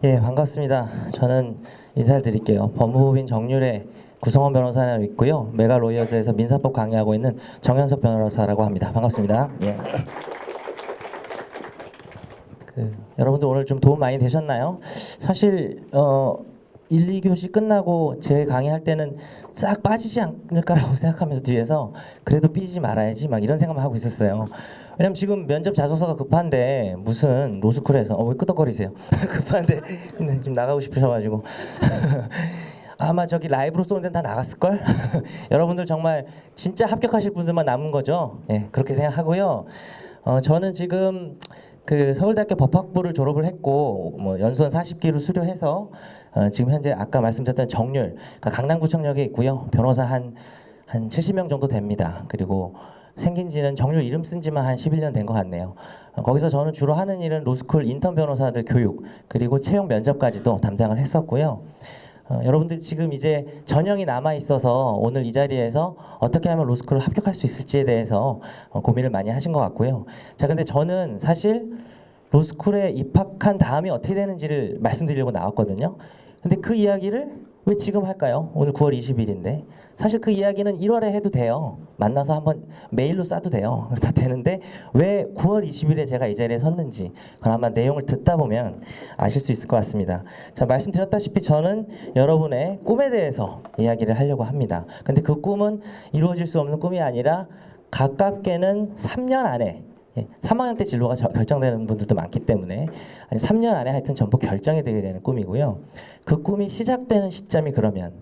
예, 반갑습니다. 저는 인사를 드릴게요. 법무법인 정률의 구성원 변호사로 있고요. 메가로이어즈에서 민사법 강의하고 있는 정현석 변호사라고 합니다. 반갑습니다. 예. 여러분들 오늘 좀 도움 많이 되셨나요? 사실 1, 2교시 끝나고 제 강의할 때는 싹 빠지지 않을까라고 생각하면서 뒤에서 그래도 삐지지 말아야지 막 이런 생각만 하고 있었어요. 왜냐면 지금 면접 자소서가 급한데 무슨 로스쿨에서 왜 끄덕거리세요? 급한데 근데 지금 나가고 싶으셔가지고 아마 저기 라이브로 쏘는 데는 다 나갔을걸? 여러분들 정말 진짜 합격하실 분들만 남은 거죠? 예, 그렇게 생각하고요. 저는 지금 서울대학교 법학부를 졸업을 했고 뭐 연수원 40기로 수료해서 지금 현재 아까 말씀드렸던 정률 그러니까 강남구청역에 있고요. 변호사 한 70명 정도 됩니다. 그리고 생긴 지는 정률 이름 쓴 지만 한 11년 된 것 같네요. 거기서 저는 주로 하는 일은 로스쿨 인턴 변호사들 교육 그리고 채용 면접까지도 담당을 했었고요. 여러분들 지금 이제 전형이 남아 있어서 오늘 이 자리에서 어떻게 하면 로스쿨을 합격할 수 있을지에 대해서 고민을 많이 하신 것 같고요. 자, 근데 저는 사실 로스쿨에 입학한 다음이 어떻게 되는지를 말씀드리려고 나왔거든요. 근데 그 이야기를 왜 지금 할까요? 오늘 9월 20일인데 사실 그 이야기는 1월에 해도 돼요. 만나서 한번 메일로 쏴도 돼요. 다 되는데 왜 9월 20일에 제가 이 자리에 섰는지 그건 아마 내용을 듣다 보면 아실 수 있을 것 같습니다. 자, 말씀드렸다시피 저는 여러분의 꿈에 대해서 이야기를 하려고 합니다. 근데 그 꿈은 이루어질 수 없는 꿈이 아니라 가깝게는 3년 안에 3학년 때 진로가 결정되는 분들도 많기 때문에 3년 안에 하여튼 전부 결정이 되게 되는 꿈이고요. 그 꿈이 시작되는 시점이 그러면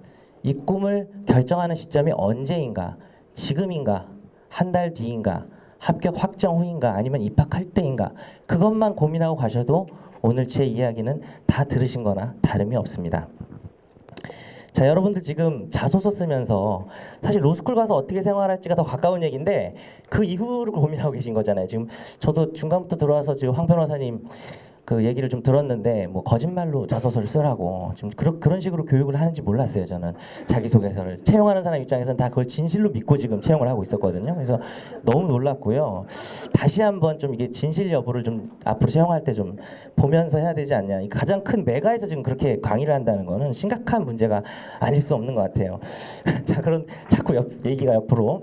이 꿈을 결정하는 시점이 언제인가? 지금인가? 한 달 뒤인가? 합격 확정 후인가? 아니면 입학할 때인가? 그것만 고민하고 가셔도 오늘 제 이야기는 다 들으신 거나 다름이 없습니다. 자, 여러분들 지금 자소서 쓰면서 사실 로스쿨 가서 어떻게 생활할지가 더 가까운 얘기인데 그 이후를 고민하고 계신 거잖아요. 지금 저도 중간부터 들어와서 지금 황 변호사님 그 얘기를 좀 들었는데 뭐 거짓말로 자소서를 쓰라고 지금 그런 식으로 교육을 하는지 몰랐어요. 저는 자기소개서를 채용하는 사람 입장에서는 다 그걸 진실로 믿고 지금 채용을 하고 있었거든요. 그래서 너무 놀랐고요. 다시 한번 좀 이게 진실 여부를 좀 앞으로 채용할 때 좀 보면서 해야 되지 않냐. 가장 큰 메가에서 지금 그렇게 강의를 한다는 거는 심각한 문제가 아닐 수 없는 것 같아요. 자, 그런 자꾸 얘기가 옆으로.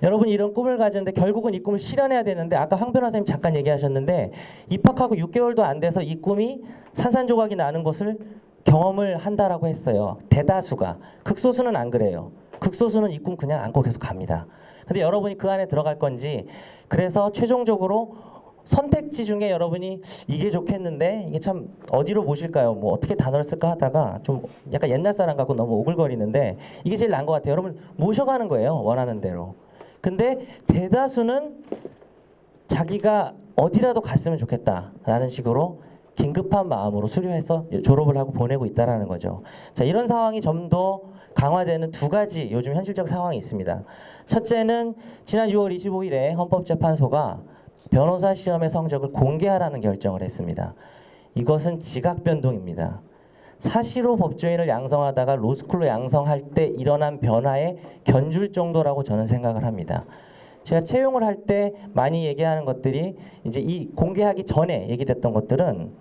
여러분이 이런 꿈을 가지는데 결국은 이 꿈을 실현해야 되는데 아까 황 변호사님 잠깐 얘기하셨는데 입학하고 6개월도 안 돼서 이 꿈이 산산조각이 나는 것을 경험을 한다라고 했어요. 대다수가. 극소수는 안 그래요. 극소수는 이 꿈 그냥 안고 계속 갑니다. 근데 여러분이 그 안에 들어갈 건지 그래서 최종적으로 선택지 중에 여러분이 이게 좋겠는데 이게 참 어디로 모실까요? 뭐 어떻게 단어를 쓸까 하다가 좀 약간 옛날 사람 같고 너무 오글거리는데 이게 제일 나은 것 같아요. 여러분 모셔가는 거예요. 원하는 대로. 근데 대다수는 자기가 어디라도 갔으면 좋겠다라는 식으로 긴급한 마음으로 수료해서 졸업을 하고 보내고 있다라는 거죠. 자, 이런 상황이 좀 더 강화되는 두 가지 요즘 현실적 상황이 있습니다. 첫째는 지난 6월 25일에 헌법재판소가 변호사 시험의 성적을 공개하라는 결정을 했습니다. 이것은 지각 변동입니다. 사시로 법조인을 양성하다가 로스쿨로 양성할 때 일어난 변화에 견줄 정도라고 저는 생각을 합니다. 제가 채용을 할 때 많이 얘기하는 것들이 이제 이 공개하기 전에 얘기됐던 것들은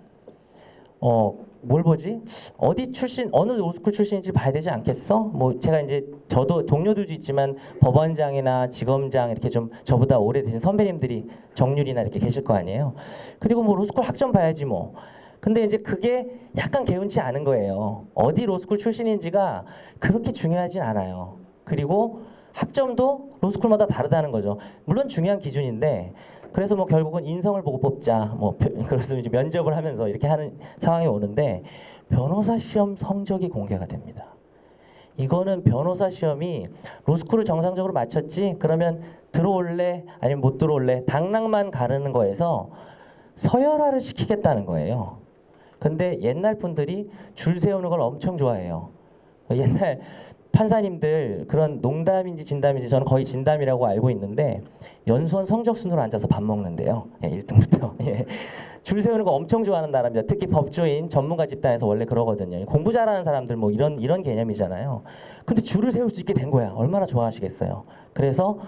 뭘 보지? 어디 출신, 어느 로스쿨 출신인지 봐야 되지 않겠어? 뭐 제가 이제 저도 동료들도 있지만 법원장이나 지검장 이렇게 좀 저보다 오래되신 선배님들이 정률이나 이렇게 계실 거 아니에요. 그리고 뭐 로스쿨 학점 봐야지 뭐. 근데 이제 그게 약간 개운치 않은 거예요. 어디 로스쿨 출신인지가 그렇게 중요하진 않아요. 그리고 학점도 로스쿨마다 다르다는 거죠. 물론 중요한 기준인데 그래서 뭐 결국은 인성을 보고 뽑자 뭐 그래서 이제 면접을 하면서 이렇게 하는 상황이 오는데 변호사 시험 성적이 공개가 됩니다. 이거는 변호사 시험이 로스쿨을 정상적으로 마쳤지 그러면 들어올래 아니면 못 들어올래 당락만 가르는 거에서 서열화를 시키겠다는 거예요. 근데 옛날 분들이 줄 세우는 걸 엄청 좋아해요. 옛날 판사님들 그런 농담인지 진담인지 저는 거의 진담이라고 알고 있는데 연수원 성적 순으로 앉아서 밥 먹는데요. 1등부터. 줄 세우는 거 엄청 좋아하는 나라입니다. 특히 법조인 전문가 집단에서 원래 그러거든요. 공부 잘하는 사람들 뭐 이런 개념이잖아요. 근데 줄을 세울 수 있게 된 거야. 얼마나 좋아하시겠어요. 그래서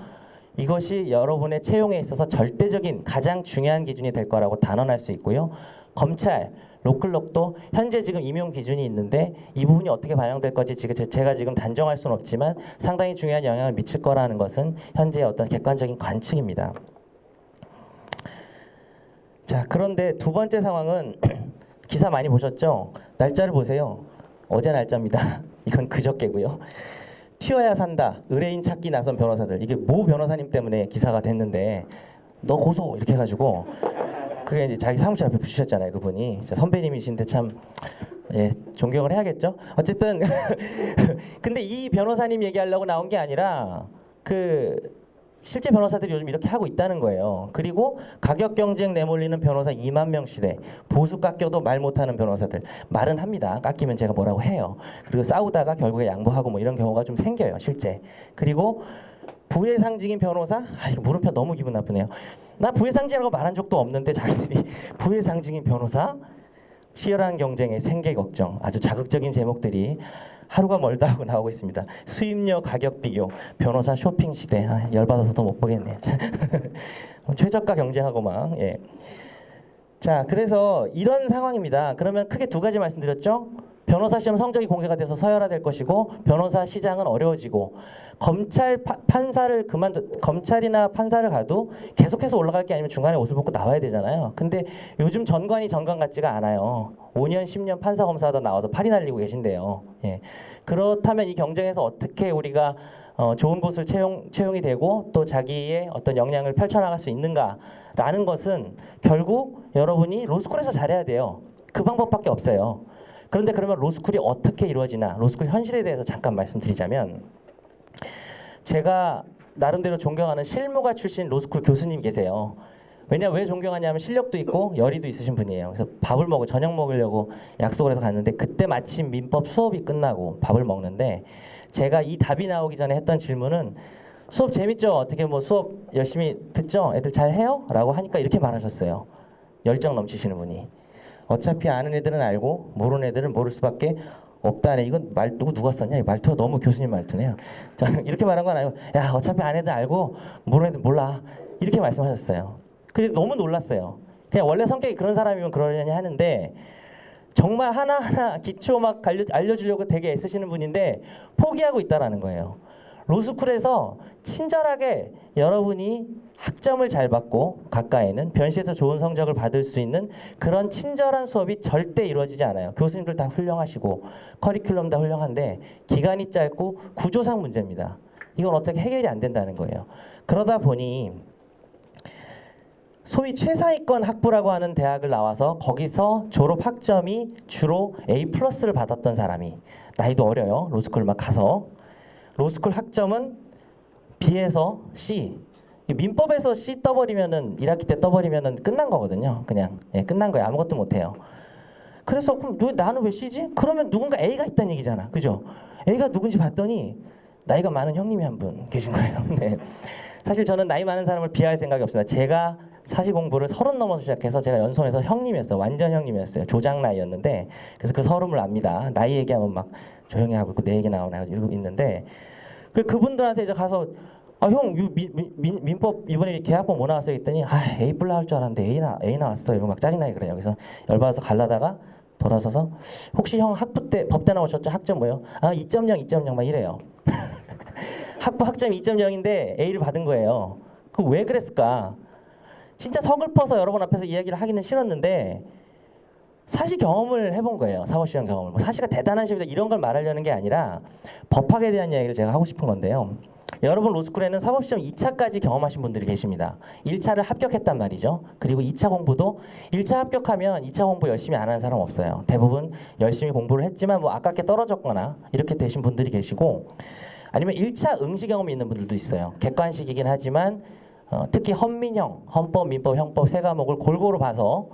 이것이 여러분의 채용에 있어서 절대적인 가장 중요한 기준이 될 거라고 단언할 수 있고요. 검찰, 로클록도 현재 지금 임용 기준이 있는데 이 부분이 어떻게 반영될 건지 제가 지금 단정할 수는 없지만 상당히 중요한 영향을 미칠 거라는 것은 현재의 어떤 객관적인 관측입니다. 자, 그런데 두 번째 상황은 기사 많이 보셨죠? 날짜를 보세요. 어제 날짜입니다. 이건 그저께고요. 튀어야 산다. 의뢰인 찾기 나선 변호사들. 이게 모 변호사님 때문에 기사가 됐는데 너 고소 이렇게 해가지고 그게 이제 자기 사무실 앞에 붙이셨잖아요. 그분이 선배님이신데 참 존경을 해야겠죠. 어쨌든 근데 이 변호사님 얘기하려고 나온 게 아니라 실제 변호사들이 요즘 이렇게 하고 있다는 거예요. 그리고 가격 경쟁 내몰리는 변호사 2만 명 시대. 보수 깎여도 말 못하는 변호사들. 말은 합니다. 깎이면 제가 뭐라고 해요. 그리고 싸우다가 결국에 양보하고 뭐 이런 경우가 좀 생겨요. 실제. 그리고 부의 상징인 변호사? 이거 물음표 너무 기분 나쁘네요. 나 부의 상징이라고 말한 적도 없는데 자기들이 부의 상징인 변호사? 치열한 경쟁의 생계 걱정. 아주 자극적인 제목들이 하루가 멀다 하고 나오고 있습니다. 수입료 가격 비교, 변호사 쇼핑 시대. 열받아서 더 못 보겠네요. 최저가 경쟁하고 막. 예. 자, 그래서 이런 상황입니다. 그러면 크게 두 가지 말씀드렸죠. 변호사 시험 성적이 공개가 돼서 서열화될 것이고 변호사 시장은 어려워지고 검찰이나 판사를 가도 계속해서 올라갈 게 아니면 중간에 옷을 벗고 나와야 되잖아요. 근데 요즘 전관이 전관 같지가 않아요. 5년, 10년 판사 검사하다 나와서 팔이 날리고 계신데요. 예. 그렇다면 이 경쟁에서 어떻게 우리가 좋은 곳을 채용이 되고 또 자기의 어떤 역량을 펼쳐나갈 수 있는가라는 것은 결국 여러분이 로스쿨에서 잘해야 돼요. 그 방법밖에 없어요. 그런데 그러면 로스쿨이 어떻게 이루어지나 로스쿨 현실에 대해서 잠깐 말씀드리자면 제가 나름대로 존경하는 실무가 출신 로스쿨 교수님 계세요. 왜 존경하냐면 실력도 있고 열의도 있으신 분이에요. 그래서 밥을 먹고 저녁 먹으려고 약속을 해서 갔는데 그때 마침 민법 수업이 끝나고 밥을 먹는데 제가 이 답이 나오기 전에 했던 질문은 수업 재밌죠? 어떻게 뭐 수업 열심히 듣죠? 애들 잘 해요? 라고 하니까 이렇게 말하셨어요. 열정 넘치시는 분이. 어차피 아는 애들은 알고 모르는 애들은 모를 수밖에 없다네. 이건 누가 썼냐? 이 말투가 너무 교수님 말투네요. 자, 이렇게 말한 건 아니고 야 어차피 아는 애들 알고 모르는 애들 몰라. 이렇게 말씀하셨어요. 근데 너무 놀랐어요. 그냥 원래 성격이 그런 사람이면 그러려니 하는데 정말 하나하나 기초 막 알려주려고 되게 애쓰시는 분인데 포기하고 있다라는 거예요. 로스쿨에서 친절하게 여러분이 학점을 잘 받고 가까이는 변시에서 좋은 성적을 받을 수 있는 그런 친절한 수업이 절대 이루어지지 않아요. 교수님들 다 훌륭하시고 커리큘럼 다 훌륭한데 기간이 짧고 구조상 문제입니다. 이건 어떻게 해결이 안 된다는 거예요. 그러다 보니 소위 최상위권 학부라고 하는 대학을 나와서 거기서 졸업 학점이 주로 A+를 받았던 사람이 나이도 어려요. 로스쿨 막 가서 로스쿨 학점은 B에서 C. 민법에서 C 떠버리면은 1학기 때 떠버리면은 끝난 거거든요. 그냥 끝난 거예요. 아무것도 못 해요. 그래서 그럼 나는 왜 C지? 그러면 누군가 A가 있다는 얘기잖아. 그죠? A가 누군지 봤더니 나이가 많은 형님이 한 분 계신 거예요. 네. 사실 저는 나이 많은 사람을 비하할 생각이 없습니다. 제가 사시 공부를 30 넘어서 시작해서 제가 연수원에서 형님이었어요. 완전 형님이었어요. 조장 나이였는데 그래서 그 서름을 압니다. 나이 얘기하면 막 조용히 하고 있고 내 얘기 나오나 이러고 있는데 그분들한테 이제 가서 형 민법 이번에 계약법 뭐 나왔어요? 했더니 A 뿔라 할 줄 알았는데 A 나왔어. 이러고 막 짜증나게 그래요. 그래서 열받아서 갈라다가 돌아서서 혹시 형 학부 때 법대 나오셨죠? 학점 뭐요? 2.0 막 이래요. 학부 학점 2.0인데 A를 받은 거예요. 그 왜 그랬을까? 진짜 서글퍼서 여러분 앞에서 이야기를 하기는 싫었는데 사시 경험을 해본 거예요. 사법시험 경험을. 뭐 사시가 대단한 시험이다 이런 걸 말하려는 게 아니라 법학에 대한 이야기를 제가 하고 싶은 건데요. 여러분 로스쿨에는 사법시험 2차까지 경험하신 분들이 계십니다. 1차를 합격했단 말이죠. 그리고 2차 공부도 1차 합격하면 2차 공부 열심히 안 하는 사람 없어요. 대부분 열심히 공부를 했지만 뭐 아깝게 떨어졌거나 이렇게 되신 분들이 계시고 아니면 1차 응시 경험이 있는 분들도 있어요. 객관식이긴 하지만 특히 헌민형, 헌법, 민법, 형법 세 과목을 골고루 봐서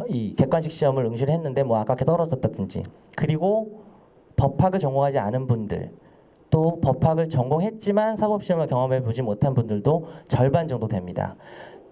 이 객관식 시험을 응시를 했는데 뭐 아깝게 떨어졌다든지 그리고 법학을 전공하지 않은 분들 또 법학을 전공했지만 사법시험을 경험해보지 못한 분들도 절반 정도 됩니다.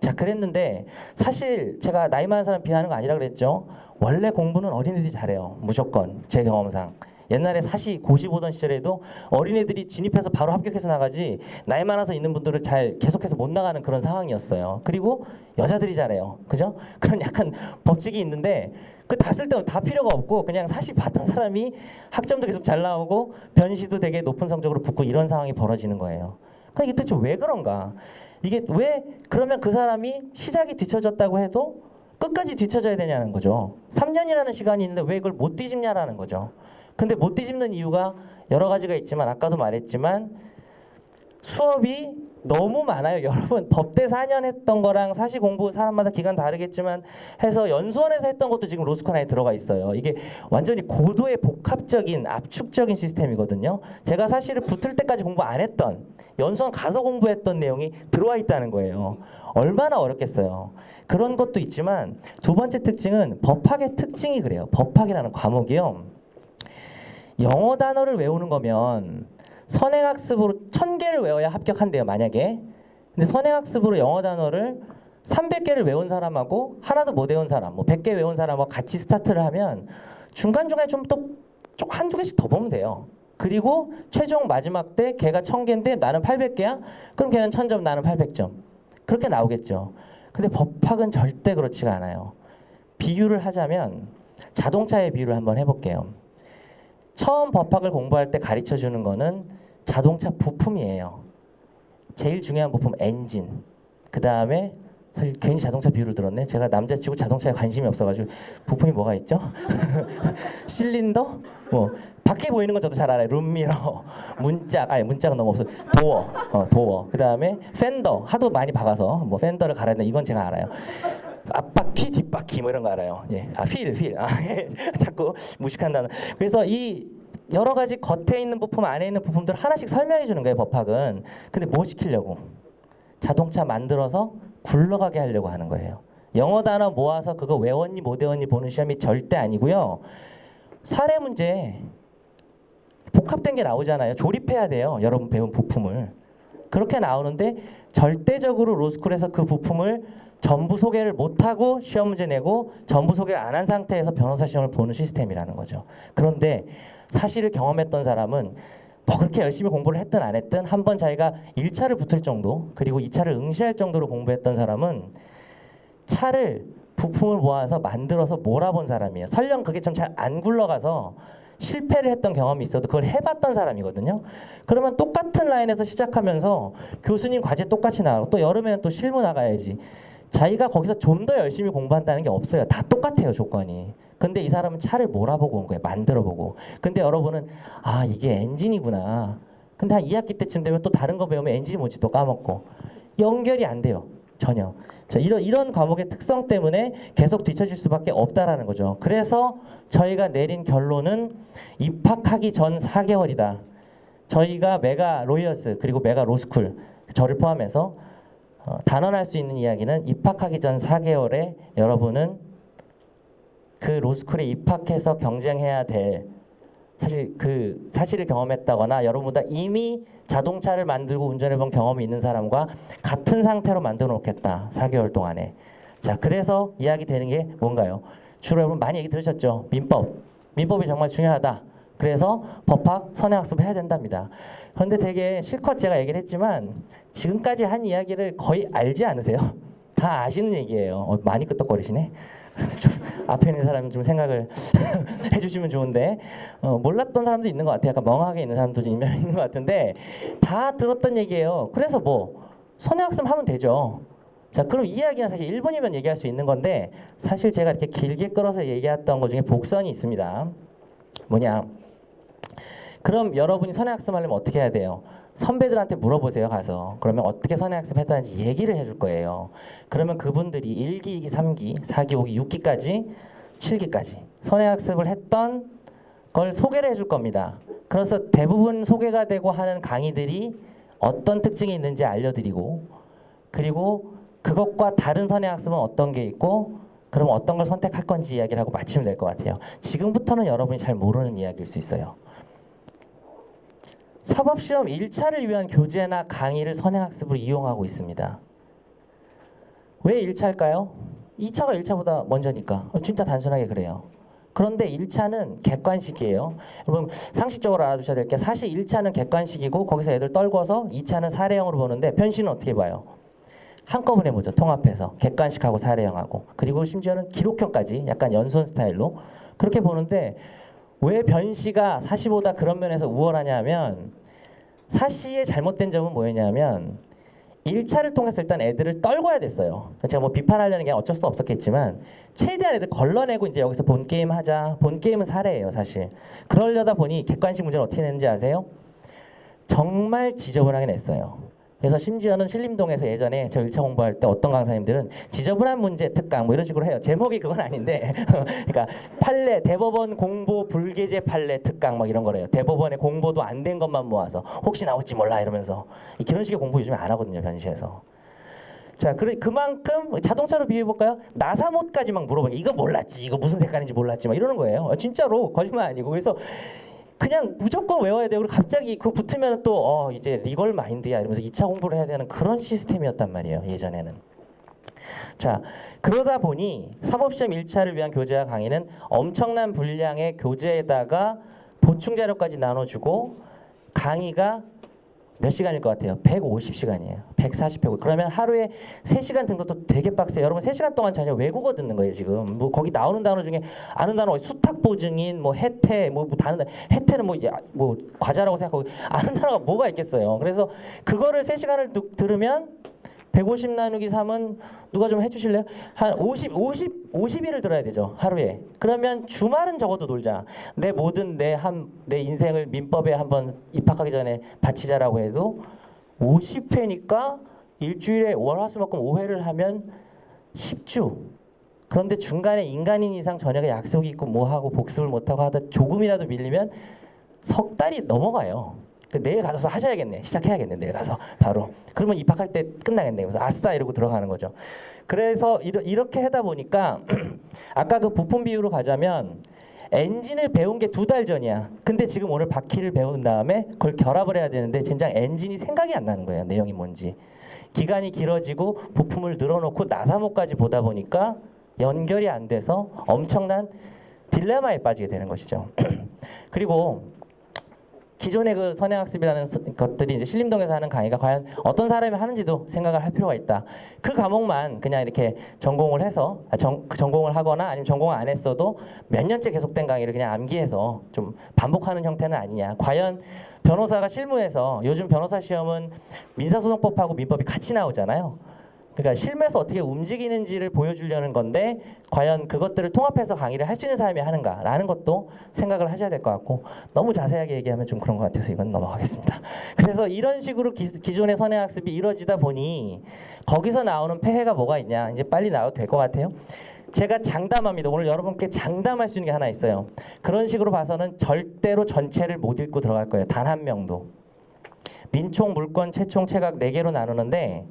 자 그랬는데 사실 제가 나이 많은 사람 비하하는 거 아니라 그랬죠. 원래 공부는 어린이들이 잘해요. 무조건 제 경험상. 옛날에 사시 고시 보던 시절에도 어린애들이 진입해서 바로 합격해서 나가지 나이 많아서 있는 분들을 잘 계속해서 못 나가는 그런 상황이었어요. 그리고 여자들이 잘해요. 그죠? 그런 약간 법칙이 있는데 그 다 쓸 때 다 필요가 없고 그냥 사시 봤던 사람이 학점도 계속 잘 나오고 변시도 되게 높은 성적으로 붙고 이런 상황이 벌어지는 거예요. 그러니까 이게 도대체 왜 그런가? 이게 왜 그러면 그 사람이 시작이 뒤쳐졌다고 해도 끝까지 뒤쳐져야 되냐는 거죠. 3년이라는 시간이 있는데 왜 이걸 못 뒤집냐라는 거죠. 근데 못 뒤집는 이유가 여러 가지가 있지만 아까도 말했지만 수업이 너무 많아요. 여러분 법대 4년 했던 거랑 사시 공부 사람마다 기간 다르겠지만 해서 연수원에서 했던 것도 지금 로스쿨 안에 들어가 있어요. 이게 완전히 고도의 복합적인 압축적인 시스템이거든요. 제가 사실을 붙을 때까지 공부 안 했던 연수원 가서 공부했던 내용이 들어와 있다는 거예요. 얼마나 어렵겠어요. 그런 것도 있지만 두 번째 특징은 법학의 특징이 그래요. 법학이라는 과목이요. 영어 단어를 외우는 거면 선행학습으로 1000개를 외워야 합격한대요. 만약에. 근데 선행학습으로 영어 단어를 300개를 외운 사람하고 하나도 못 외운 사람, 뭐 100개 외운 사람하고 같이 스타트를 하면 중간중간에 좀 또 한두 개씩 더 보면 돼요. 그리고 최종 마지막 때 걔가 1000개인데 나는 800개야? 그럼 걔는 1000점, 나는 800점. 그렇게 나오겠죠. 근데 법학은 절대 그렇지가 않아요. 비유를 하자면 자동차의 비유를 한번 해볼게요. 처음 법학을 공부할 때 가르쳐 주는 거는 자동차 부품이에요. 제일 중요한 부품 엔진. 그 다음에 사실 괜히 자동차 비유를 들었네. 제가 남자치고 자동차에 관심이 없어가지고 부품이 뭐가 있죠? 실린더? 뭐 밖에 보이는 건 저도 잘 알아요. 룸미러, 문짝은 너무 없어. 도어. 그 다음에 팬더. 하도 많이 박아서 뭐 팬더를 갈아야 된다. 이건 제가 알아요. 앞바퀴, 뒷바퀴 뭐 이런 거 알아요. 예, 필. 예. 자꾸 무식한 단어. 그래서 이 여러 가지 겉에 있는 부품, 안에 있는 부품들 하나씩 설명해 주는 거예요. 법학은. 근데 뭐 시키려고? 자동차 만들어서 굴러가게 하려고 하는 거예요. 영어 단어 모아서 그거 외웠니 못 외웠니 보는 시험이 절대 아니고요. 사례 문제 복합된 게 나오잖아요. 조립해야 돼요. 여러분 배운 부품을. 그렇게 나오는데 절대적으로 로스쿨에서 그 부품을 전부 소개를 못하고 시험 문제 내고 전부 소개를 안 한 상태에서 변호사 시험을 보는 시스템이라는 거죠. 그런데 사실을 경험했던 사람은 뭐 그렇게 열심히 공부를 했든 안 했든 한번 자기가 1차를 붙을 정도 그리고 2차를 응시할 정도로 공부했던 사람은 차를 부품을 모아서 만들어서 몰아본 사람이에요. 설령 그게 좀 잘 안 굴러가서 실패를 했던 경험이 있어도 그걸 해봤던 사람이거든요. 그러면 똑같은 라인에서 시작하면서 교수님 과제 똑같이 나가고 또 여름에는 또 실무 나가야지. 자기가 거기서 좀 더 열심히 공부한다는 게 없어요. 다 똑같아요, 조건이. 근데 이 사람은 차를 몰아보고 온 거예요. 만들어보고. 근데 여러분은 아 이게 엔진이구나. 근데 한 2학기 때쯤 되면 또 다른 거 배우면 엔진이 뭔지 또 까먹고. 연결이 안 돼요. 전혀. 자, 이런 과목의 특성 때문에 계속 뒤처질 수밖에 없다라는 거죠. 그래서 저희가 내린 결론은 입학하기 전 4개월이다. 저희가 메가 로이어스 그리고 메가 로스쿨 저를 포함해서 단언할 수 있는 이야기는 입학하기 전 4개월에 여러분은 그 로스쿨에 입학해서 경쟁해야 될 사실 그 사실을 경험했다거나 여러분보다 이미 자동차를 만들고 운전해본 경험이 있는 사람과 같은 상태로 만들어 놓겠다. 4개월 동안에. 자, 그래서 이야기 되는 게 뭔가요? 주로 여러분 많이 얘기 들으셨죠? 민법이 정말 중요하다. 그래서 법학, 선행학습을 해야 된답니다. 그런데 되게 실컷 제가 얘기를 했지만 지금까지 한 이야기를 거의 알지 않으세요? 다 아시는 얘기예요. 많이 끄떡거리시네. 그래서 좀 앞에 있는 사람은 좀 생각을 해주시면 좋은데 몰랐던 사람도 있는 것 같아요. 약간 멍하게 있는 사람도 좀 있는 것 같은데 다 들었던 얘기예요. 그래서 뭐 선행학습 하면 되죠. 자, 그럼 이 이야기는 사실 1분이면 얘기할 수 있는 건데 사실 제가 이렇게 길게 끌어서 얘기했던 것 중에 복선이 있습니다. 뭐냐? 그럼 여러분이 선행학습 하려면 어떻게 해야 돼요? 선배들한테 물어보세요. 가서. 그러면 어떻게 선행학습 했다는지 얘기를 해줄 거예요. 그러면 그분들이 1기, 2기, 3기, 4기, 5기, 6기까지 7기까지 선행학습을 했던 걸 소개를 해줄 겁니다. 그래서 대부분 소개가 되고 하는 강의들이 어떤 특징이 있는지 알려드리고 그리고 그것과 다른 선행학습은 어떤 게 있고 그럼 어떤 걸 선택할 건지 이야기를 하고 마치면 될 것 같아요. 지금부터는 여러분이 잘 모르는 이야기일 수 있어요. 사법시험 1차를 위한 교재나 강의를 선행학습으로 이용하고 있습니다. 왜 1차일까요? 2차가 1차보다 먼저니까. 진짜 단순하게 그래요. 그런데 1차는 객관식이에요. 여러분 상식적으로 알아두셔야 될 게 사실 1차는 객관식이고 거기서 애들 떨궈서 2차는 사례형으로 보는데 변식은 어떻게 봐요? 한꺼번에 보죠. 통합해서 객관식하고 사례형하고 그리고 심지어는 기록형까지 약간 연수원 스타일로 그렇게 보는데 왜 변시가 사시보다 그런 면에서 우월하냐 하면 사시의 잘못된 점은 뭐였냐면 1차를 통해서 일단 애들을 떨궈야 됐어요. 제가 뭐 비판하려는 게 어쩔 수 없었겠지만 최대한 애들 걸러내고 이제 여기서 본 게임 하자. 본 게임은 사례예요, 사실. 그러려다 보니 객관식 문제는 어떻게 냈는지 아세요? 정말 지저분하게 냈어요. 그래서 심지어는 신림동에서 예전에 저 1차 공부할 때 어떤 강사님들은 지저분한 문제 특강 뭐 이런 식으로 해요. 제목이 그건 아닌데 그러니까 판례 대법원 공보 불개제 판례 특강 막 이런 거래요. 대법원에 공보도 안 된 것만 모아서 혹시 나올지 몰라 이러면서 그런 식의 공부 요즘에 안 하거든요. 변시에서. 자, 그만큼 자동차로 비교해 볼까요? 나사못까지 막 물어봐요. 이거 몰랐지, 이거 무슨 색깔인지 몰랐지, 막 이러는 거예요. 진짜로 거짓말 아니고. 그래서 그냥 무조건 외워야 돼요. 그리고 갑자기 그거 붙으면 또 이제 리걸 마인드야 이러면서 2차 공부를 해야 되는 그런 시스템이었단 말이에요. 예전에는. 자, 그러다 보니 사법시험 1차를 위한 교재와 강의는 엄청난 분량의 교재에다가 보충 자료까지 나눠주고 강의가 몇 시간일 것 같아요? 150시간이에요. 140회. 그러면 하루에 3시간 듣는 것도 되게 빡세요. 여러분 3시간 동안 전혀 외국어 듣는 거예요, 지금. 뭐 거기 나오는 단어 중에 아는 단어 수탁 보증인 뭐 혜태 뭐 다른 혜태는 뭐 과자라고 생각하고 아는 단어가 뭐가 있겠어요. 그래서 그거를 3시간을 들으면 150 나누기 3은 누가 좀 해주실래요? 한 50일을 들어야 되죠, 하루에. 그러면 주말은 적어도 놀자. 내 모든 내 인생을 민법에 한번 입학하기 전에 바치자라고 해도 50회니까 일주일에 월화수목금 5회를 하면 10주. 그런데 중간에 인간인 이상 저녁에 약속이 있고 뭐하고 복습을 못하고 하다 조금이라도 밀리면 석 달이 넘어가요. 내일 가서 하셔야겠네. 시작해야겠네. 내일 가서 바로. 그러면 입학할 때 끝나겠네. 그래서 아싸 이러고 들어가는 거죠. 그래서 이렇게 하다 보니까 아까 그 부품 비유로 가자면 엔진을 배운 게 2달 전이야. 근데 지금 오늘 바퀴를 배운 다음에 그걸 결합을 해야 되는데 진짜 엔진이 생각이 안 나는 거예요. 내용이 뭔지. 기간이 길어지고 부품을 늘어놓고 나사모까지 보다 보니까 연결이 안 돼서 엄청난 딜레마에 빠지게 되는 것이죠. 그리고 기존의 그 선행학습이라는 것들이 이제 신림동에서 하는 강의가 과연 어떤 사람이 하는지도 생각을 할 필요가 있다. 그 과목만 그냥 이렇게 전공을 해서 전공을 하거나 아니면 전공을 안 했어도 몇 년째 계속된 강의를 그냥 암기해서 좀 반복하는 형태는 아니냐. 과연 변호사가 실무에서 요즘 변호사 시험은 민사소송법하고 민법이 같이 나오잖아요. 그러니까 실무에서 어떻게 움직이는지를 보여주려는 건데 과연 그것들을 통합해서 강의를 할 수 있는 사람이 하는가라는 것도 생각을 하셔야 될 것 같고 너무 자세하게 얘기하면 좀 그런 것 같아서 이건 넘어가겠습니다. 그래서 이런 식으로 기존의 선행학습이 이루어지다 보니 거기서 나오는 폐해가 뭐가 있냐 이제 빨리 나와도 될 것 같아요. 제가 장담합니다. 오늘 여러분께 장담할 수 있는 게 하나 있어요. 그런 식으로 봐서는 절대로 전체를 못 읽고 들어갈 거예요. 단 한 명도. 민총, 물권, 채총, 채각 4개로 나누는데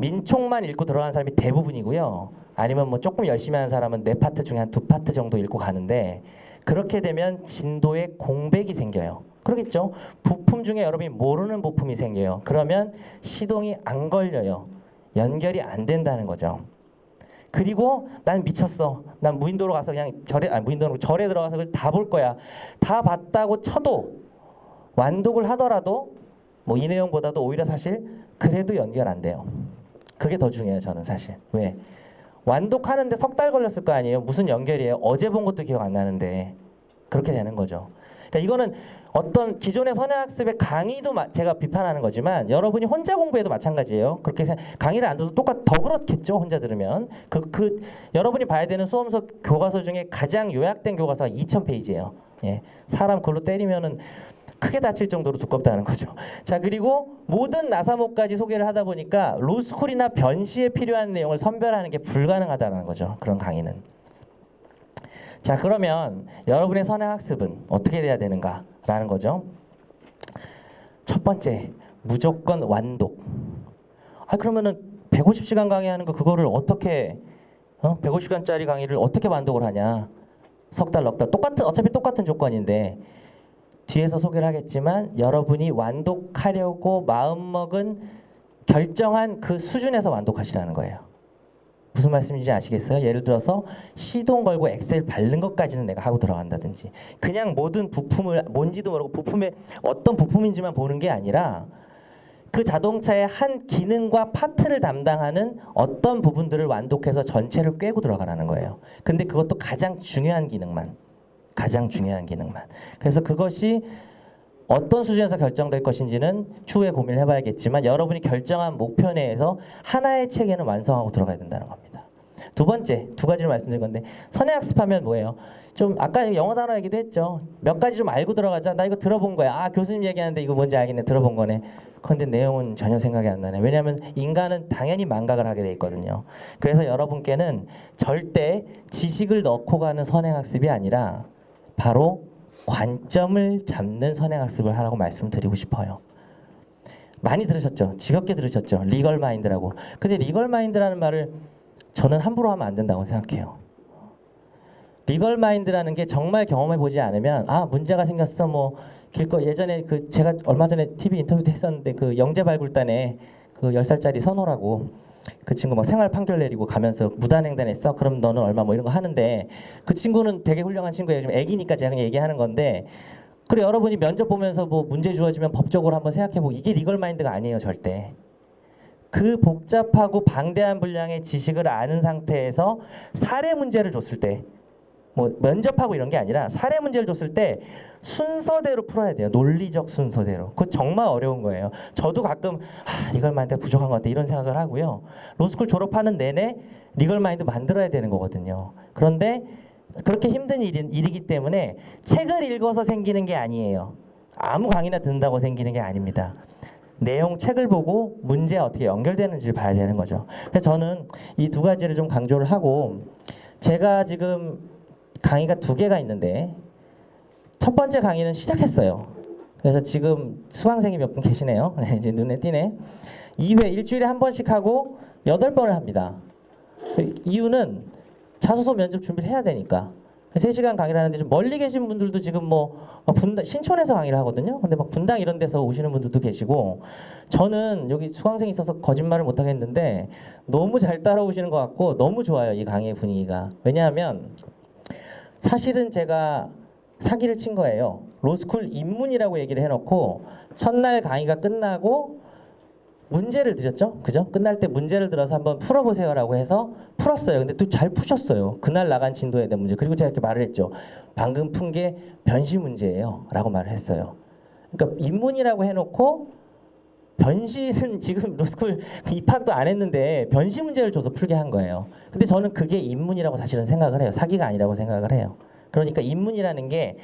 민총만 읽고 들어가는 사람이 대부분이고요. 아니면 뭐 조금 열심히 하는 사람은 4파트 중에 한 2파트 정도 읽고 가는데 그렇게 되면 진도에 공백이 생겨요. 그러겠죠? 부품 중에 여러분이 모르는 부품이 생겨요. 그러면 시동이 안 걸려요. 연결이 안 된다는 거죠. 그리고 난 미쳤어. 난 무인도로 가서 그냥 절에 들어가서 그걸 다 볼 거야. 다 봤다고 쳐도 완독을 하더라도 뭐 이 내용보다도 오히려 사실 그래도 연결 안 돼요. 그게 더 중요해요. 저는 사실. 왜? 완독하는데 3달 걸렸을 거 아니에요. 무슨 연결이에요? 어제 본 것도 기억 안 나는데 그렇게 되는 거죠. 그러니까 이거는 어떤 기존의 선행학습의 강의도 제가 비판하는 거지만 여러분이 혼자 공부해도 마찬가지예요. 그렇게 강의를 안 들어도 더 그렇겠죠. 혼자 들으면 여러분이 봐야 되는 수험서 교과서 중에 가장 요약된 교과서가 2,000페이지예요. 예, 사람 그걸로 때리면은 크게 다칠 정도로 두껍다는 거죠. 자, 그리고 모든 나사모까지 소개를 하다 보니까 로스쿨이나 변시에 필요한 내용을 선별하는 게 불가능하다는 거죠. 그런 강의는. 자, 그러면 여러분의 선행학습은 어떻게 돼야 되는가라는 거죠. 첫 번째, 무조건 완독. 그러면은 150시간 강의하는 거 그거를 어떻게 150시간짜리 강의를 어떻게 완독을 하냐. 석 달, 넉 달. 어차피 똑같은 조건인데 뒤에서 소개를 하겠지만 여러분이 완독하려고 마음먹은 결정한 그 수준에서 완독하시라는 거예요. 무슨 말씀인지 아시겠어요? 예를 들어서 시동 걸고 엑셀 밟는 것까지는 내가 하고 들어간다든지, 그냥 모든 부품을 뭔지도 모르고 부품의 어떤 부품인지만 보는 게 아니라 그 자동차의 한 기능과 파트를 담당하는 어떤 부분들을 완독해서 전체를 꿰고 들어가라는 거예요. 근데 그것도 가장 중요한 기능만. 그래서 그것이 어떤 수준에서 결정될 것인지는 추후에 고민을 해봐야겠지만, 여러분이 결정한 목표 내에서 하나의 체계는 완성하고 들어가야 된다는 겁니다. 두 번째, 두 가지를 말씀드린 건데, 선행학습하면 뭐예요? 좀 아까 영어 단어 얘기도 했죠. 몇 가지 좀 알고 들어가자. 나 이거 들어본 거야. 아, 교수님 얘기하는데 이거 뭔지 알겠네. 들어본 거네. 그런데 내용은 전혀 생각이 안 나네. 왜냐하면 인간은 당연히 망각을 하게 돼 있거든요. 그래서 여러분께는 절대 지식을 넣고 가는 선행학습이 아니라 바로 관점을 잡는 선행학습을 하라고 말씀드리고 싶어요. 많이 들으셨죠? 지겹게 들으셨죠? 리걸 마인드라고. 근데 리걸 마인드라는 말을 저는 함부로 하면 안 된다고 생각해요. 리걸 마인드라는 게 정말 경험해 보지 않으면, 아, 문제가 생겼어, 뭐 길거 예전에 그 제가 얼마 전에 TV 인터뷰도 했었는데, 그 영재발굴단에 그 10살짜리 선호라고 그 친구 막 생활 판결 내리고 가면서 무단횡단했어? 그럼 너는 얼마 뭐 이런 거 하는데, 그 친구는 되게 훌륭한 친구예요. 지금 애기니까 제가 그냥 얘기하는 건데, 그래 여러분이 면접 보면서 뭐 문제 주어지면 법적으로 한번 생각해보고, 이게 리걸 마인드가 아니에요, 절대. 그 복잡하고 방대한 분량의 지식을 아는 상태에서 사례 문제를 줬을 때, 뭐 면접하고 이런 게 아니라 사례 문제를 줬을 때 순서대로 풀어야 돼요. 논리적 순서대로. 그거 정말 어려운 거예요. 저도 가끔 리걸 마인드 부족한 것 같아 이런 생각을 하고요. 로스쿨 졸업하는 내내 리걸 마인드 만들어야 되는 거거든요. 그런데 그렇게 힘든 일이기 때문에 책을 읽어서 생기는 게 아니에요. 아무 강의나 듣는다고 생기는 게 아닙니다. 내용 책을 보고 문제에 어떻게 연결되는지를 봐야 되는 거죠. 그래서 저는 이 두 가지를 좀 강조를 하고, 제가 지금 강의가 2개가 있는데 첫 번째 강의는 시작했어요. 그래서 지금 수강생이 몇 분 계시네요. 이제 눈에 띄네. 2회 일주일에 한 번씩 하고 8번을 합니다. 이유는 자소서 면접 준비를 해야 되니까. 3시간 강의를 하는데, 좀 멀리 계신 분들도 지금 뭐 분당, 신촌에서 강의를 하거든요. 근데 막 분당 이런 데서 오시는 분들도 계시고, 저는 여기 수강생이 있어서 거짓말을 못 하겠는데 너무 잘 따라오시는 것 같고 너무 좋아요, 이 강의 분위기가. 왜냐하면 사실은 제가 사기를 친 거예요. 로스쿨 입문이라고 얘기를 해놓고 첫날 강의가 끝나고 문제를 드렸죠. 그죠? 끝날 때 문제를 들어서 한번 풀어보세요라고 해서 풀었어요. 근데 또 잘 푸셨어요. 그날 나간 진도에 대한 문제. 그리고 제가 이렇게 말을 했죠. 방금 푼 게 변시 문제예요. 라고 말을 했어요. 그러니까 입문이라고 해놓고 변시는 지금 로스쿨 입학도 안 했는데 변시 문제를 줘서 풀게 한 거예요. 근데 저는 그게 입문이라고 사실은 생각을 해요. 사기가 아니라고 생각을 해요. 그러니까 입문이라는 게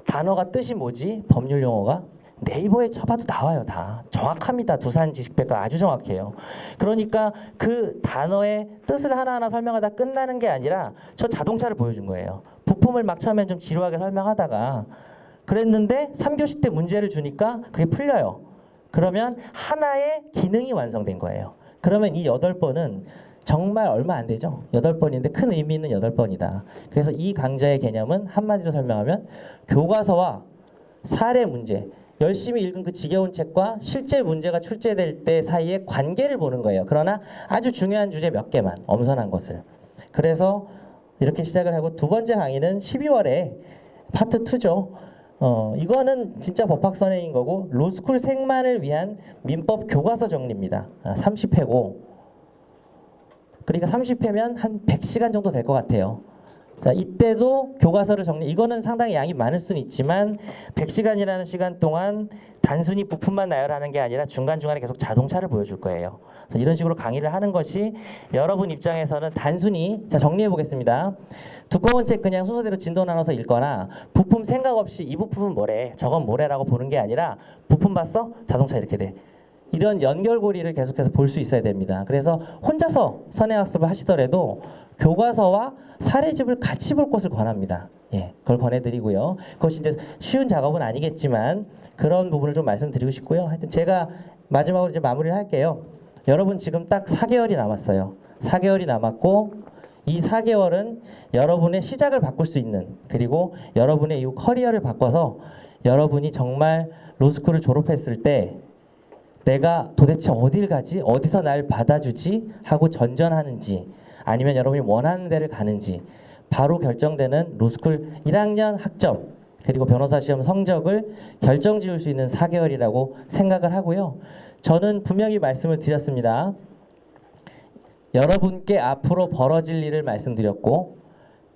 단어가 뜻이 뭐지? 법률 용어가 네이버에 쳐봐도 나와요. 다 정확합니다. 두산 지식백과 아주 정확해요. 그러니까 그 단어의 뜻을 하나하나 설명하다 끝나는 게 아니라 저 자동차를 보여준 거예요. 부품을 막 처음엔 좀 지루하게 설명하다가 그랬는데 3교시 때 문제를 주니까 그게 풀려요. 그러면 하나의 기능이 완성된 거예요. 그러면 이 8번은 정말 얼마 안 되죠. 8번인데 큰 의미 있는 8번이다. 그래서 이 강좌의 개념은 한마디로 설명하면 교과서와 사례 문제, 열심히 읽은 그 지겨운 책과 실제 문제가 출제될 때 사이의 관계를 보는 거예요. 그러나 아주 중요한 주제 몇 개만, 엄선한 것을. 그래서 이렇게 시작을 하고, 두 번째 강의는 12월에 파트 2죠. 이거는 진짜 법학선행인 거고, 로스쿨 생만을 위한 민법 교과서 정리입니다. 30회고, 그러니까 30회면 한 100시간 정도 될 것 같아요. 자, 이때도 교과서를 정리, 이거는 상당히 양이 많을 수는 있지만 100시간이라는 시간 동안 단순히 부품만 나열하는 게 아니라 중간중간에 계속 자동차를 보여줄 거예요. 그래서 이런 식으로 강의를 하는 것이 여러분 입장에서는 단순히, 자, 정리해 보겠습니다. 두꺼운 책 그냥 순서대로 진도 나눠서 읽거나 부품 생각 없이 이 부품은 뭐래, 저건 뭐래라고 보는 게 아니라 부품 봤어? 자동차 이렇게 돼. 이런 연결고리를 계속해서 볼 수 있어야 됩니다. 그래서 혼자서 선행학습을 하시더라도 교과서와 사례집을 같이 볼 것을 권합니다. 예, 그걸 권해드리고요. 그것이 이제 쉬운 작업은 아니겠지만 그런 부분을 좀 말씀드리고 싶고요. 하여튼 제가 마지막으로 이제 마무리를 할게요. 여러분 지금 딱 4개월이 남았어요. 4개월이 남았고, 이 4개월은 여러분의 시작을 바꿀 수 있는, 그리고 여러분의 이 커리어를 바꿔서 여러분이 정말 로스쿨을 졸업했을 때 내가 도대체 어딜 가지? 어디서 날 받아주지? 하고 전전하는지 아니면 여러분이 원하는 데를 가는지 바로 결정되는 로스쿨 1학년 학점 그리고 변호사 시험 성적을 결정지을 수 있는 4개월이라고 생각을 하고요. 저는 분명히 말씀을 드렸습니다. 여러분께 앞으로 벌어질 일을 말씀드렸고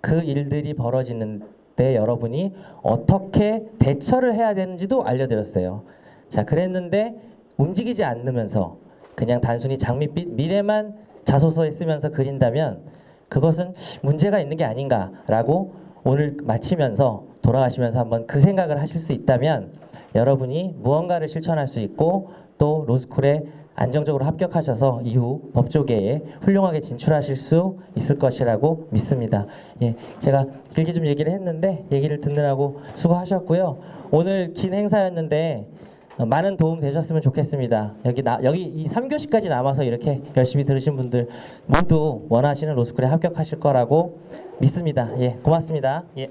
그 일들이 벌어지는데 여러분이 어떻게 대처를 해야 되는지도 알려드렸어요. 자, 그랬는데 움직이지 않으면서 그냥 단순히 장밋빛 미래만 자소서에 쓰면서 그린다면 그것은 문제가 있는 게 아닌가라고 오늘 마치면서 돌아가시면서 한번 그 생각을 하실 수 있다면 여러분이 무언가를 실천할 수 있고 또 로스쿨에 안정적으로 합격하셔서 이후 법조계에 훌륭하게 진출하실 수 있을 것이라고 믿습니다. 예, 제가 길게 좀 얘기를 했는데 얘기를 듣느라고 수고하셨고요. 오늘 긴 행사였는데 많은 도움 되셨으면 좋겠습니다. 여기 이 3교시까지 남아서 이렇게 열심히 들으신 분들 모두 원하시는 로스쿨에 합격하실 거라고 믿습니다. 예, 고맙습니다. 예.